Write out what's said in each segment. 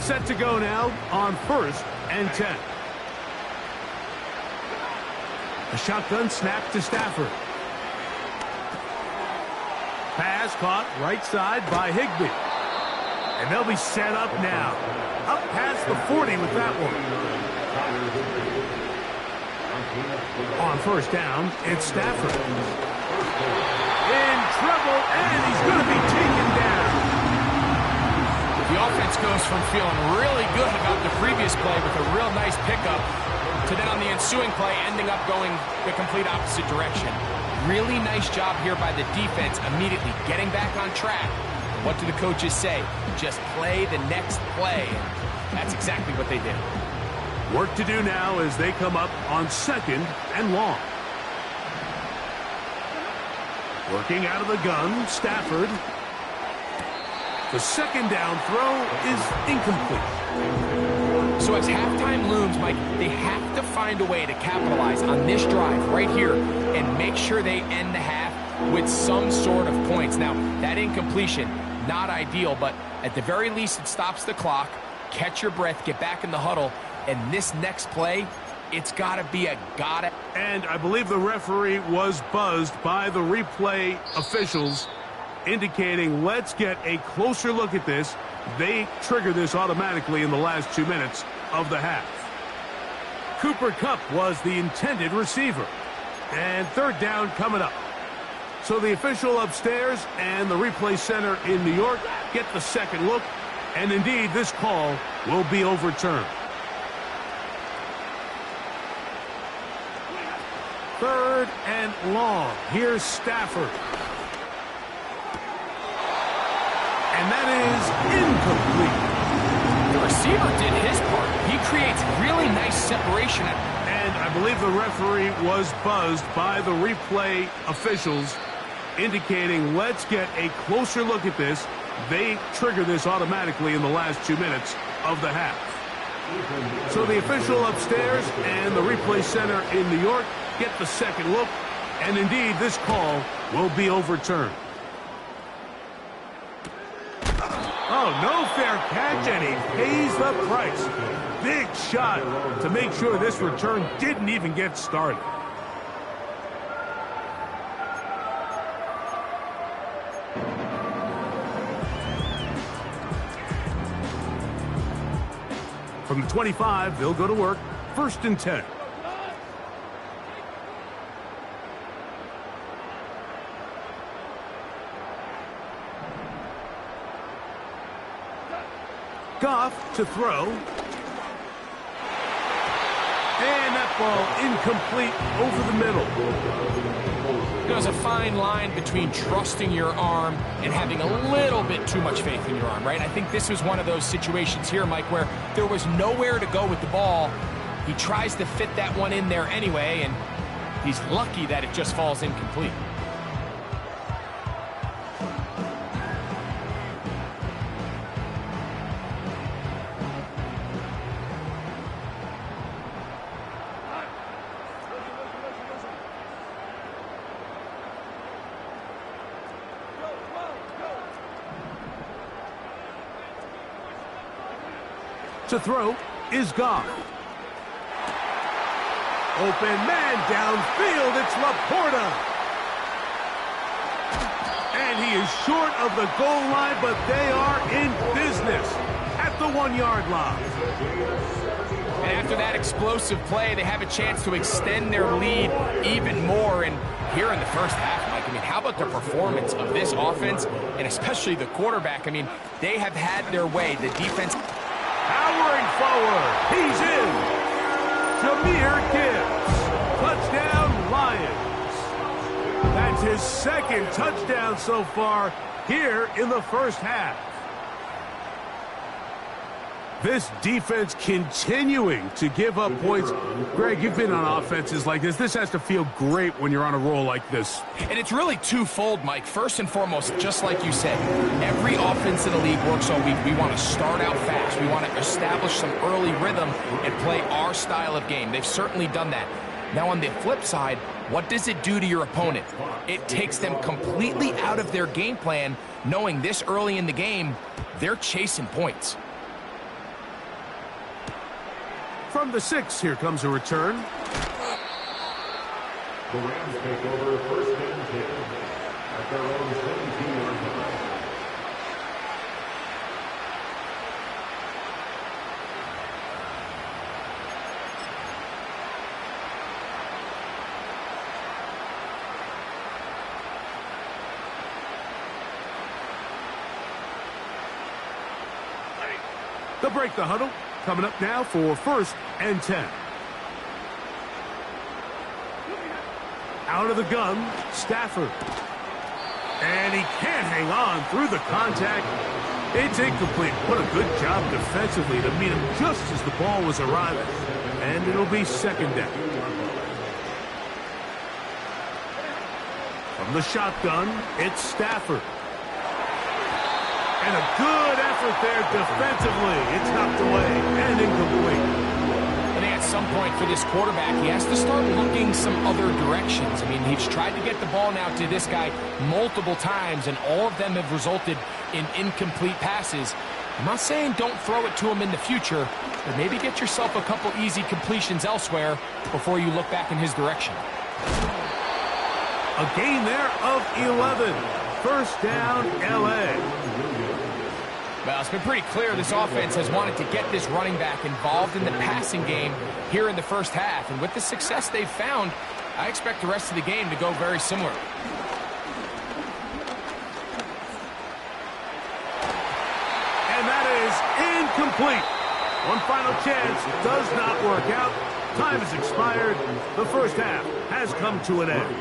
Set to go now on 1st and 10. A shotgun snap to Stafford. Pass caught right side by Higbee. And they'll be set up now. Up past the 40 with that one. On 1st down, it's Stafford. In trouble, and he's going to be taken down. The offense goes from feeling really good about the previous play with a real nice pickup to then on the ensuing play ending up going the complete opposite direction. Really nice job here by the defense immediately getting back on track. What do the coaches say? Just play the next play. And that's exactly what they did. Work to do now as they come up on 2nd and long. Working out of the gun, Stafford. The 2nd down throw is incomplete. So as halftime looms, Mike, they have to find a way to capitalize on this drive right here and make sure they end the half with some sort of points. Now, that incompletion, not ideal, but at the very least it stops the clock. Catch your breath, get back in the huddle, and this next play, it's got to be a gotta. And I believe the referee was buzzed by the replay officials, indicating let's get a closer look at this. They trigger this automatically in the last 2 minutes of the half. Cooper Kupp was the intended receiver. And 3rd down coming up. So the official upstairs and the replay center in New York get the second look. And indeed, this call will be overturned. 3rd and long. Here's Stafford. And that is incomplete. The receiver did his part. He creates really nice separation. And I believe the referee was buzzed by the replay officials, indicating let's get a closer look at this. They trigger this automatically in the last 2 minutes of the half. So the official upstairs and the replay center in New York get the second look. And indeed, this call will be overturned. Oh, no fair catch, and he pays the price. Big shot to make sure this return didn't even get started. From the 25, they'll go to work. 1st and 10. Goff to throw. And that ball incomplete over the middle. There's a fine line between trusting your arm and having a little bit too much faith in your arm, right? I think this was one of those situations here, Mike, where there was nowhere to go with the ball. He tries to fit that one in there anyway, and he's lucky that it just falls incomplete. To throw is Goff. Open man downfield. It's Laporta. And he is short of the goal line, but they are in business at the 1-yard line. And after that explosive play, they have a chance to extend their lead even more. And here in the first half, Mike, I mean, how about the performance of this offense, and especially the quarterback? I mean, they have had their way. The defense powering forward. He's in. Jahmyr Gibbs. Touchdown, Lions. That's his 2nd touchdown so far here in the first half. This defense continuing to give up points. Greg, you've been on offenses like this. This has to feel great when you're on a roll like this. And it's really twofold, Mike. First and foremost, just like you said, every offense in the league works all week. We want to start out fast. We want to establish some early rhythm and play our style of game. They've certainly done that. Now, on the flip side, what does it do to your opponent? It takes them completely out of their game plan, knowing this early in the game, they're chasing points. From the 6, here comes a return. The Rams take over first and 10 at their own 17-yard line. They'll break the huddle. Coming up now for first and 10. Out of the gun, Stafford. And he can't hang on through the contact. It's incomplete. What a good job defensively to meet him just as the ball was arriving. And it'll be second down. From the shotgun, it's Stafford. And a good effort there defensively. It's knocked away and incomplete. I think at some point for this quarterback, he has to start looking some other directions. I mean, he's tried to get the ball now to this guy multiple times, and all of them have resulted in incomplete passes. I'm not saying don't throw it to him in the future, but maybe get yourself a couple easy completions elsewhere before you look back in his direction. A gain there of 11. First down, L.A. Well, it's been pretty clear this offense has wanted to get this running back involved in the passing game here in the first half. And with the success they've found, I expect the rest of the game to go very similar. And that is incomplete. One final chance does not work out. Time has expired. The first half has come to an end.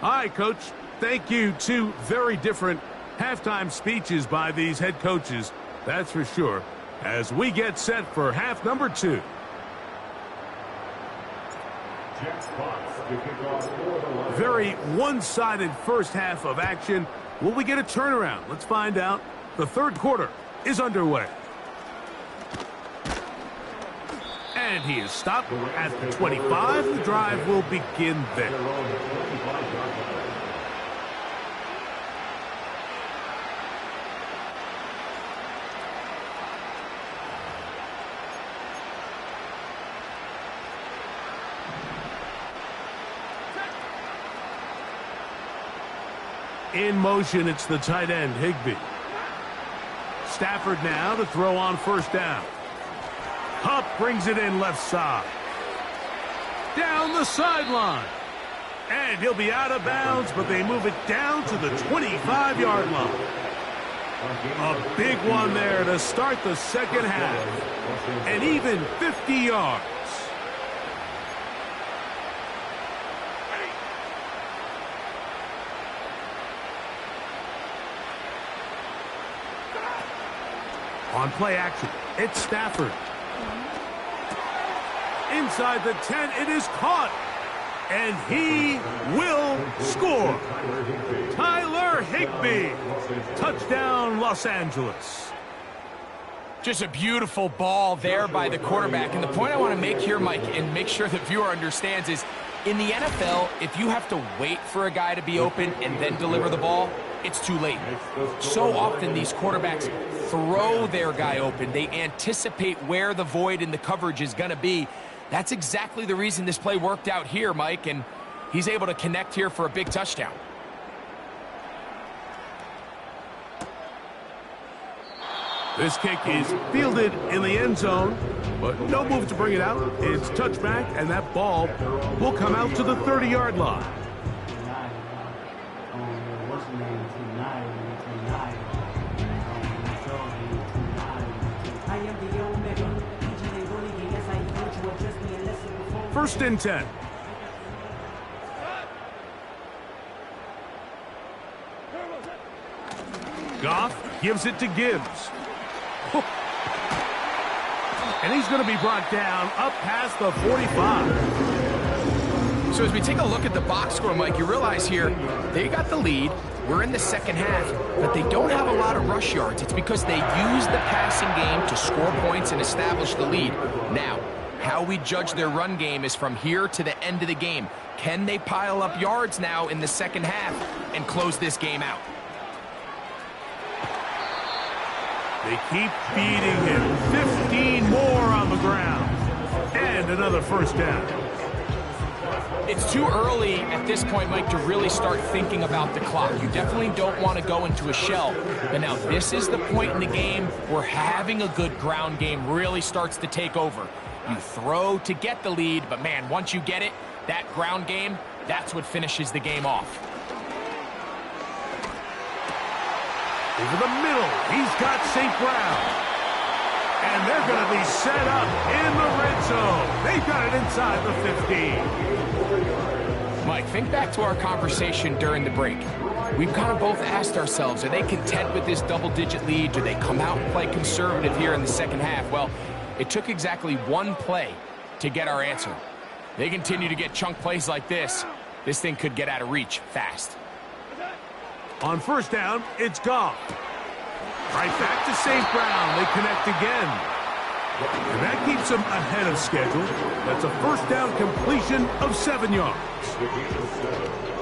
All right, Coach. Thank you. Two very different halftime speeches by these head coaches. That's for sure. As we get set for half number 2. Very one-sided first half of action. Will we get a turnaround? Let's find out. The third quarter is underway. And he is stopped at the 25. The drive will begin there. In motion, it's the tight end, Higbee. Stafford now to throw on first down. Hupp brings it in left side. Down the sideline. And he'll be out of bounds, but they move it down to the 25-yard line. A big one there to start the second half. And even 50 yards. On play action, it's Stafford. Inside the 10, it is caught. And he will score. Tyler Higbee. Touchdown, Los Angeles. Just a beautiful ball there by the quarterback. And the point I want to make here, Mike, and make sure the viewer understands is, in the NFL, if you have to wait for a guy to be open and then deliver the ball, it's too late. So often these quarterbacks throw their guy open. They anticipate where the void in the coverage is going to be. That's exactly the reason this play worked out here, Mike, and he's able to connect here for a big touchdown. This kick is fielded in the end zone, but no move to bring it out. It's touchback, and that ball will come out to the 30-yard line. First and 10. Goff gives it to Gibbs. And he's going to be brought down up past the 45. So as we take a look at the box score, Mike, you realize here, they got the lead. We're in the second half, but they don't have a lot of rush yards. It's because they use the passing game to score points and establish the lead. Now, how we judge their run game is from here to the end of the game. Can they pile up yards now in the second half and close this game out? They keep beating him. 15 more on the ground. And another first down. It's too early at this point, Mike, to really start thinking about the clock. You definitely don't want to go into a shell. But now this is the point in the game where having a good ground game really starts to take over. You throw to get the lead, but man, once you get it, that ground game, that's what finishes the game off. Over the middle, he's got St. Brown. And they're going to be set up in the red zone. They've got it inside the 15. Mike, think back to our conversation during the break. We've kind of both asked ourselves, are they content with this double-digit lead? Do they come out and play conservative here in the second half? Well, it took exactly one play to get our answer. They continue to get chunk plays like this. This thing could get out of reach fast. On first down, it's Goff. Right back to St. Brown. They connect again. And that keeps them ahead of schedule. That's a first down completion of 7 yards.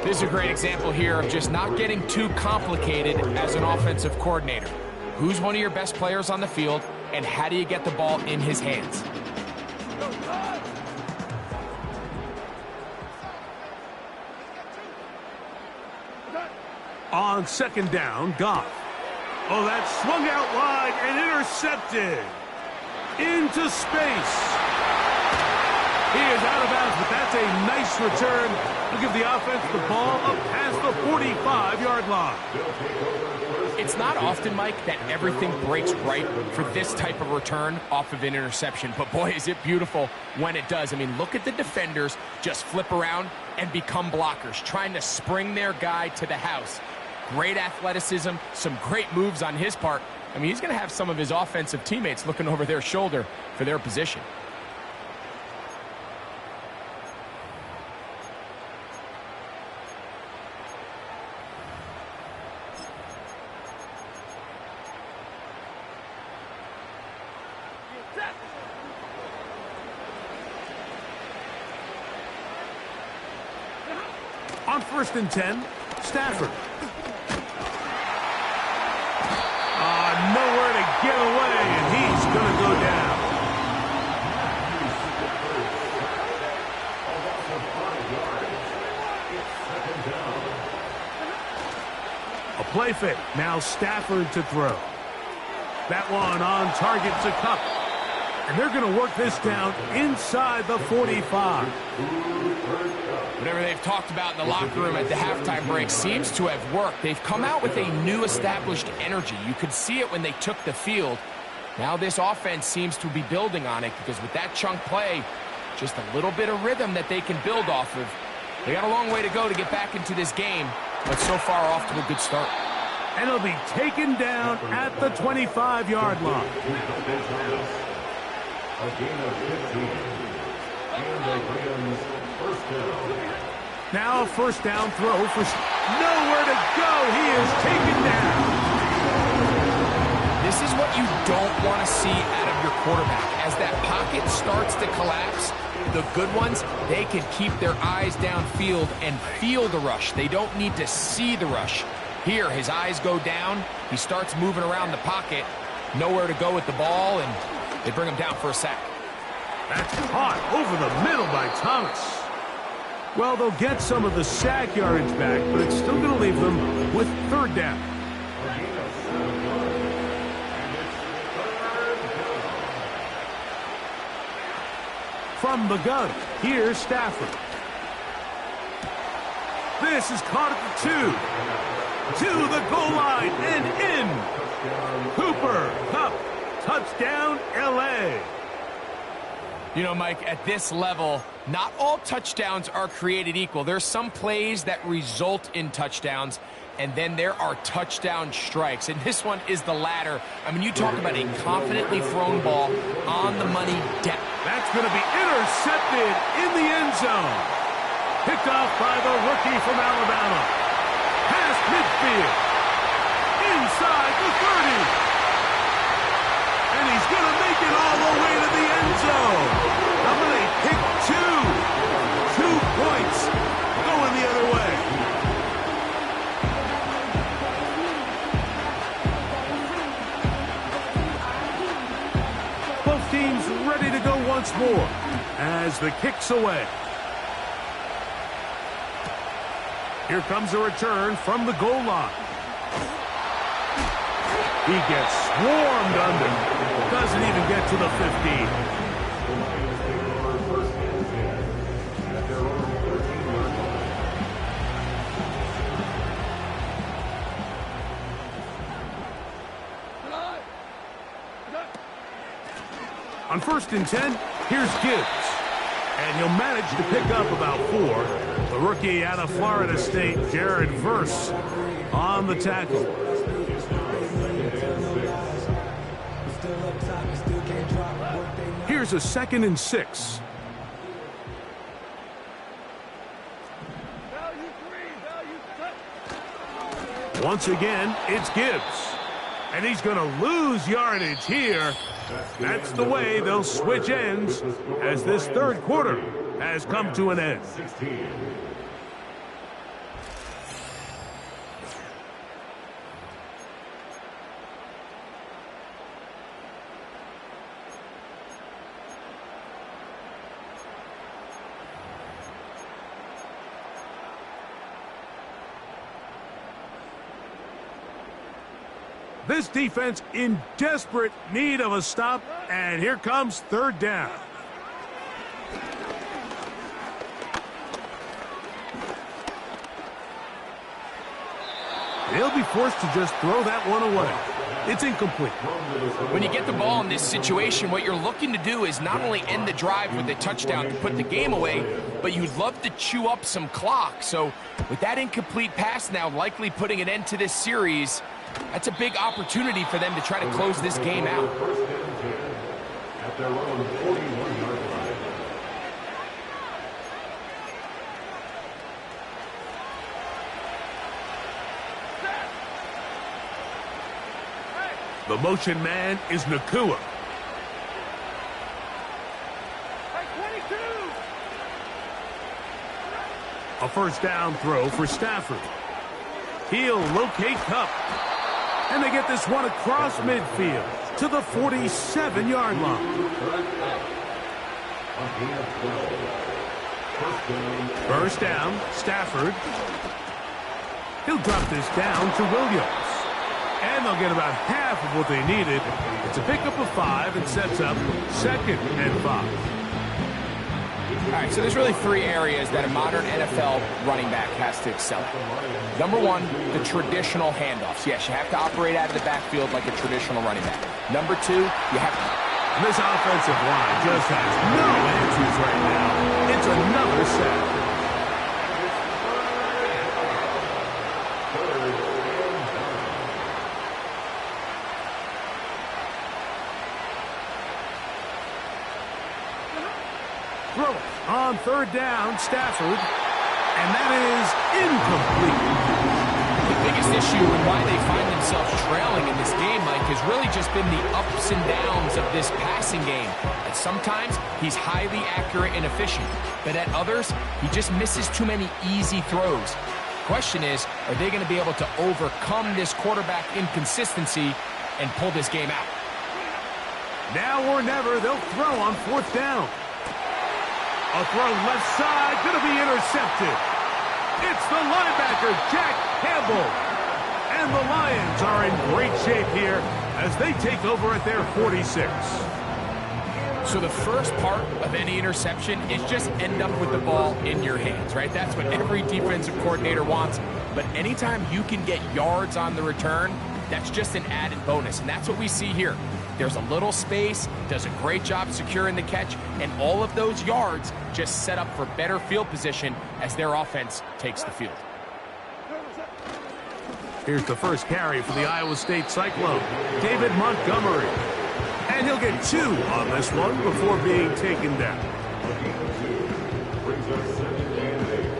This is a great example here of just not getting too complicated as an offensive coordinator. Who's one of your best players on the field, and how do you get the ball in his hands? On second down, Goff. Oh, that swung out wide and intercepted. Into space. He is out of bounds, but that's a nice return. We'll give the offense the ball up past the 45-yard line. It's not often, Mike, that everything breaks right for this type of return off of an interception. But, boy, is it beautiful when it does. I mean, look at the defenders just flip around and become blockers, trying to spring their guy to the house. Great athleticism, some great moves on his part. I mean, he's going to have some of his offensive teammates looking over their shoulder for their position. On first and 10, Stafford. Nowhere to get away, and he's going to go down. A play fake. Now Stafford to throw. That one on target to Cup. And they're going to work this down inside the 45. Whatever they've talked about in the locker room at the halftime break seems to have worked. They've come out with a new established energy. You could see it when they took the field. Now this offense seems to be building on it because with that chunk play, just a little bit of rhythm that they can build off of. They got a long way to go to get back into this game, but so far off to a good start. And it'll be taken down at the 25-yard line. A gain of 15. And they bring first down. Now a first down throw for nowhere to go. He is taken down. This is what you don't want to see out of your quarterback. As that pocket starts to collapse, the good ones, they can keep their eyes downfield and feel the rush. They don't need to see the rush. Here, his eyes go down. He starts moving around the pocket. Nowhere to go with the ball, and they bring him down for a sack. That's caught over the middle by Thomas. Well, they'll get some of the sack yardage back, but it's still going to leave them with third down. From the gun, here's Stafford. This is caught at the 2. To the goal line and in. Cooper, Cup, touchdown, L.A. You know, Mike, at this level, not all touchdowns are created equal. There's some plays that result in touchdowns, and then there are touchdown strikes. And this one is the latter. I mean, you talk about a confidently thrown ball on the money depth. That's going to be intercepted in the end zone. Picked off by the rookie from Alabama. Past midfield. Inside the 30. And he's going to make it all the way to the end zone. How many? Pick 2. 2 points going the other way. Both teams ready to go once more as the kick's away. Here comes a return from the goal line. He gets swarmed under. Doesn't even get to the 15. On 1st and 10, here's Gibbs. And he'll manage to pick up about 4. The rookie out of Florida State, Jared Verse, on the tackle. Here's a 2nd and 6. Once again, it's Gibbs. And he's going to lose yardage here. That's the way they'll switch ends as this 3rd quarter has come to an end. This defense in desperate need of a stop, and here comes 3rd down. They'll be forced to just throw that one away. It's incomplete. When you get the ball in this situation, what you're looking to do is not only end the drive with a touchdown to put the game away, but you'd love to chew up some clock. So with that incomplete pass now likely putting an end to this series, that's a big opportunity for them to try to close this game out. At their own 41-yard line. The motion man is Nakua. A 1st down throw for Stafford. He'll locate Kupp. And they get this one across midfield to the 47-yard line. 1st down, Stafford. He'll drop this down to Williams. And they'll get about half of what they needed. It's a pickup of 5 and sets up 2nd and 5. All right, so there's really 3 areas that a modern NFL running back has to excel at. Number 1, the traditional handoffs. Yes, you have to operate out of the backfield like a traditional running back. Number 2, you have to... This offensive line just has no answers right now. It's another sack. Throw on 3rd down, Stafford, and that is incomplete. The biggest issue and why they find themselves trailing in this game, Mike, has really just been the ups and downs of this passing game. And sometimes he's highly accurate and efficient, but at others, he just misses too many easy throws. Question is, are they going to be able to overcome this quarterback inconsistency and pull this game out? Now or never, they'll throw on 4th down. A throw left side, going to be intercepted. It's the linebacker, Jack Campbell. And the Lions are in great shape here as they take over at their 46. So the first part of any interception is just end up with the ball in your hands, right? That's what every defensive coordinator wants. But anytime you can get yards on the return, that's just an added bonus. And that's what we see here. There's a little space, does a great job securing the catch, and all of those yards just set up for better field position as their offense takes the field. Here's the first carry for the Iowa State Cyclone, David Montgomery. And he'll get 2 on this one before being taken down. Brings us 2nd and 8.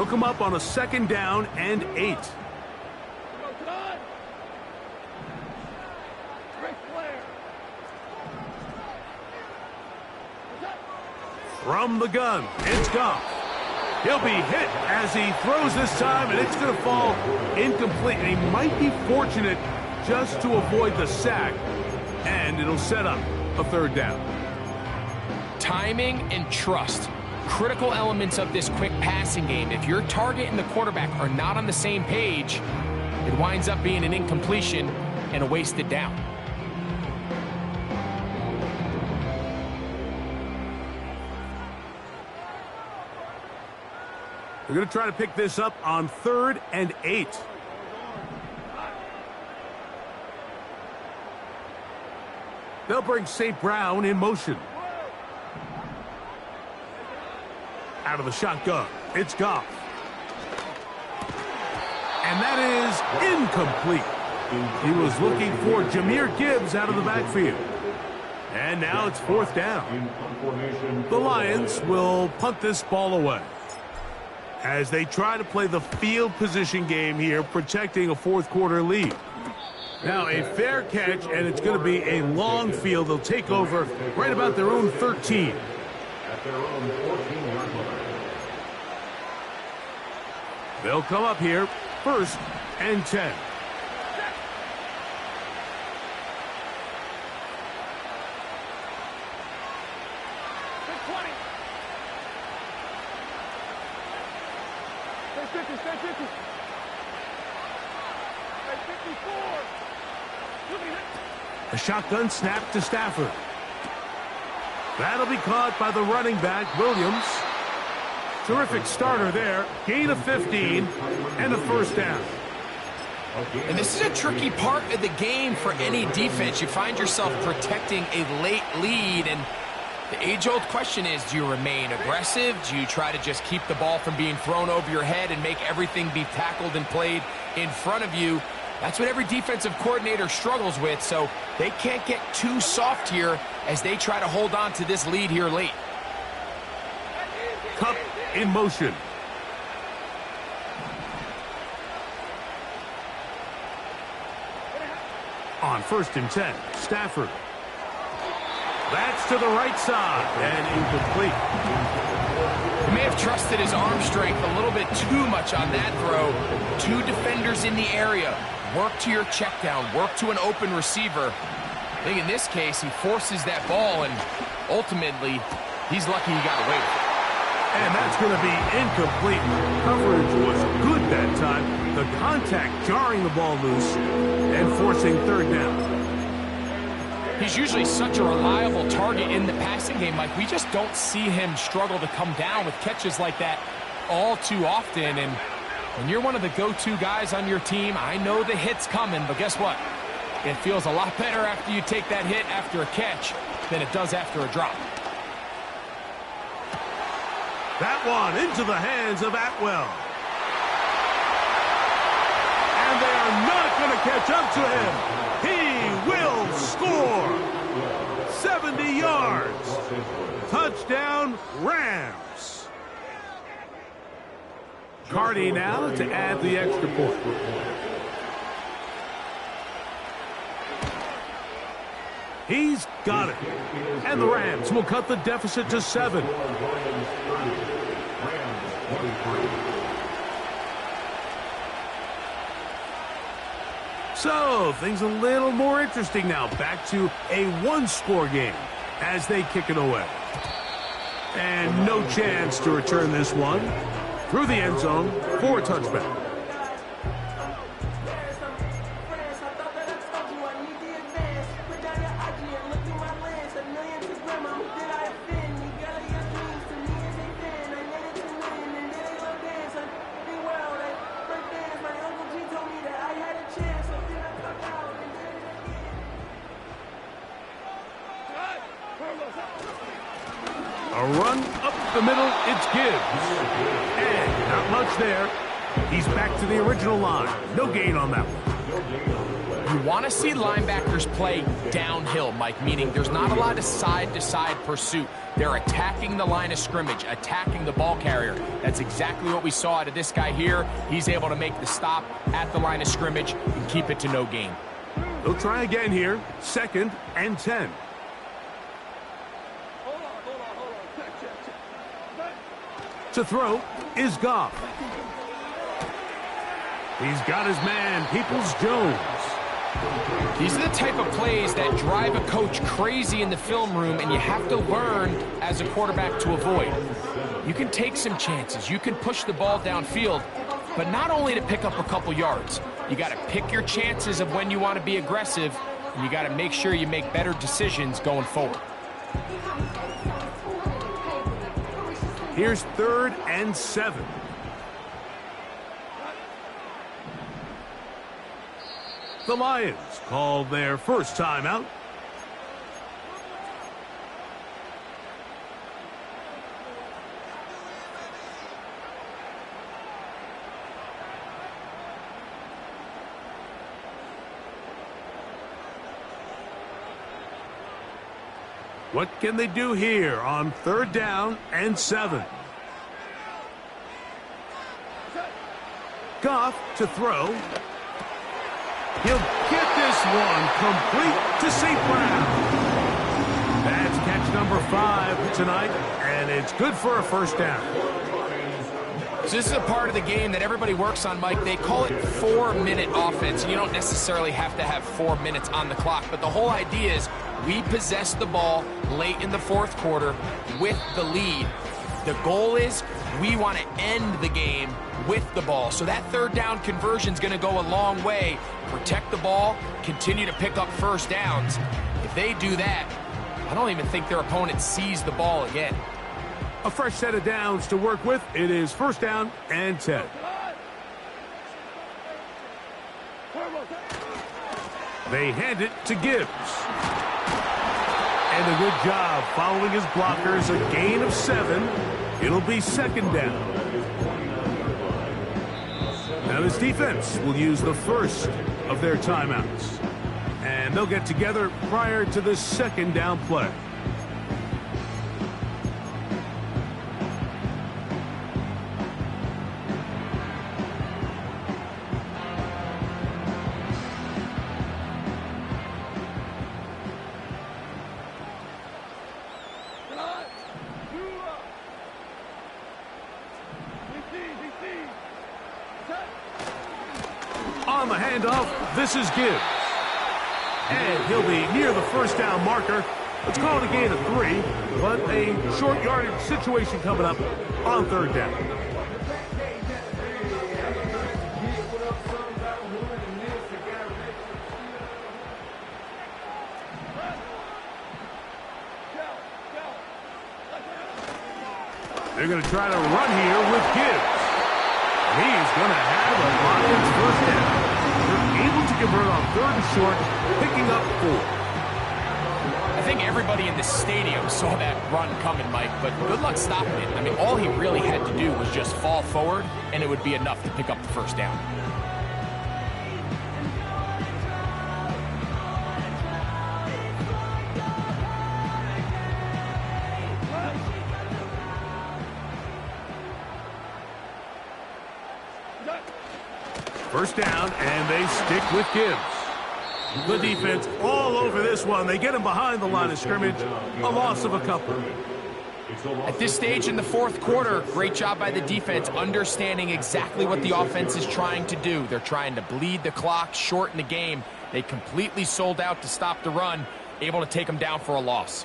They'll come up on a 2nd down and 8. From the gun, it's Goff. He'll be hit as he throws this time, and it's going to fall incomplete. And he might be fortunate just to avoid the sack, and it'll set up a 3rd down. Timing and trust, critical elements of this quick passing game. If your target and the quarterback are not on the same page, it winds up being an incompletion and a wasted down. We're going to try to pick this up on 3rd and 8. They'll bring St. Brown in motion. Out of the shotgun, it's Goff. And that is incomplete. He was looking for Jahmyr Gibbs out of the backfield. And now it's 4th down. The Lions will punt this ball away as they try to play the field position game here, protecting a 4th quarter lead. Now a fair catch, and it's going to be a long field. They'll take over right about their own 13. At their own 14-yard line. They'll come up here, 1st and 10. A shotgun snap to Stafford. That'll be caught by the running back, Williams. Terrific starter there. Gain of 15 and a 1st down. And this is a tricky part of the game for any defense. You find yourself protecting a late lead, and the age-old question is, do you remain aggressive? Do you try to just keep the ball from being thrown over your head and make everything be tackled and played in front of you? That's what every defensive coordinator struggles with, so they can't get too soft here as they try to hold on to this lead here late. Cup in motion. On 1st and 10, Stafford. That's to the right side and incomplete. He may have trusted his arm strength a little bit too much on that throw. 2 defenders in the area. Work to your check down. Work to an open receiver. I think in this case, he forces that ball, and ultimately, he's lucky he got away with it. And that's going to be incomplete. Coverage was good that time. The contact jarring the ball loose and forcing 3rd down. He's usually such a reliable target in the passing game. Like, we just don't see him struggle to come down with catches like that all too often. And when you're one of the go-to guys on your team, I know the hit's coming, but guess what? It feels a lot better after you take that hit after a catch than it does after a drop. That one into the hands of Atwell. And they are not going to catch up to him. He will score. 70 yards. Touchdown, Rams. Cardi now to add the extra point. He's got it. And the Rams will cut the deficit to 7. So, things a little more interesting now. Back to a 1-score game as they kick it away. And no chance to return this one through the end zone for a touchback. A run up the middle, it's Gibbs. And not much there. He's back to the original line. No gain on that one. You want to see linebackers play downhill, Mike, meaning there's not a lot of side-to-side pursuit. They're attacking the line of scrimmage, attacking the ball carrier. That's exactly what we saw out of this guy here. He's able to make the stop at the line of scrimmage and keep it to no gain. They'll try again here, 2nd and 10. To throw is Goff. He's got his man, Peoples-Jones. These are the type of plays that drive a coach crazy in the film room, and you have to learn as a quarterback to avoid. You can take some chances. You can push the ball downfield, but not only to pick up a couple yards. You got to pick your chances of when you want to be aggressive, and you got to make sure you make better decisions going forward. Here's 3rd and 7. The Lions call their first timeout. What can they do here on 3rd down and 7? Goff to throw. He'll get this one complete to St. Brown. That's catch number 5 tonight, and it's good for a first down. So this is a part of the game that everybody works on, Mike. They call it 4-minute offense. You don't necessarily have to have 4 minutes on the clock, but the whole idea is we possess the ball late in the 4th quarter with the lead. The goal is we want to end the game with the ball. So that 3rd down conversion is going to go a long way. Protect the ball, continue to pick up first downs. If they do that, I don't even think their opponent sees the ball again. A fresh set of downs to work with. It is 1st down and 10. They hand it to Gibbs. And a good job following his blockers. A gain of 7. It'll be 2nd down. Now this defense will use the first of their timeouts. And they'll get together prior to the 2nd down play. On the handoff, this is Gibbs. And he'll be near the 1st down marker. Let's call it a gain of 3, but a short yardage situation coming up on 3rd down. They're going to try to run here with Gibbs. He's going to have a Lions 1st down. They're able to convert on 3rd and short, picking up 4. I think everybody in the stadium saw that run coming, Mike, but good luck stopping it. I mean, all he really had to do was just fall forward, and it would be enough to pick up the 1st down. First down, and they stick with Gibbs. The defense all over this one. They get him behind the line of scrimmage. A loss of a couple. At this stage in the 4th quarter, great job by the defense, understanding exactly what the offense is trying to do. They're trying to bleed the clock, shorten the game. They completely sold out to stop the run, able to take them down for a loss.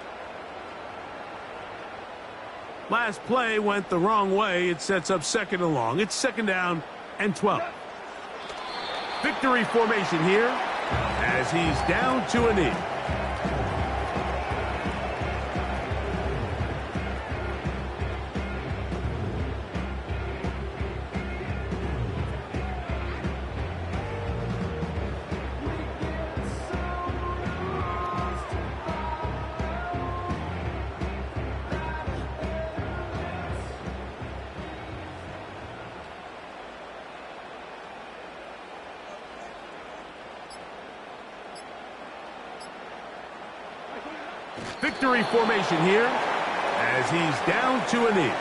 Last play went the wrong way. It sets up 2nd and long. It's 2nd down and 12. Victory formation here as he's down to a knee. Victory formation here as he's down to a knee.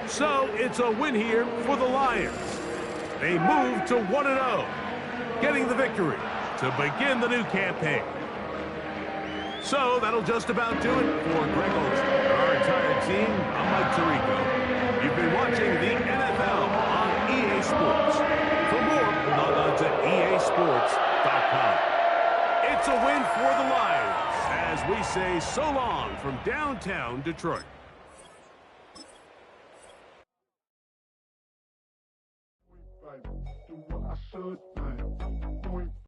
So it's a win here for the Lions. They move to 1-0, getting the victory to begin the new campaign. So that'll just about do it for Greg Olsen, our entire team. I'm Mike Tirico. You've been watching the NFL on EA Sports. For more, log on to easports.com. It's a win for the Lions as we say so long from downtown Detroit. Do what I should, man.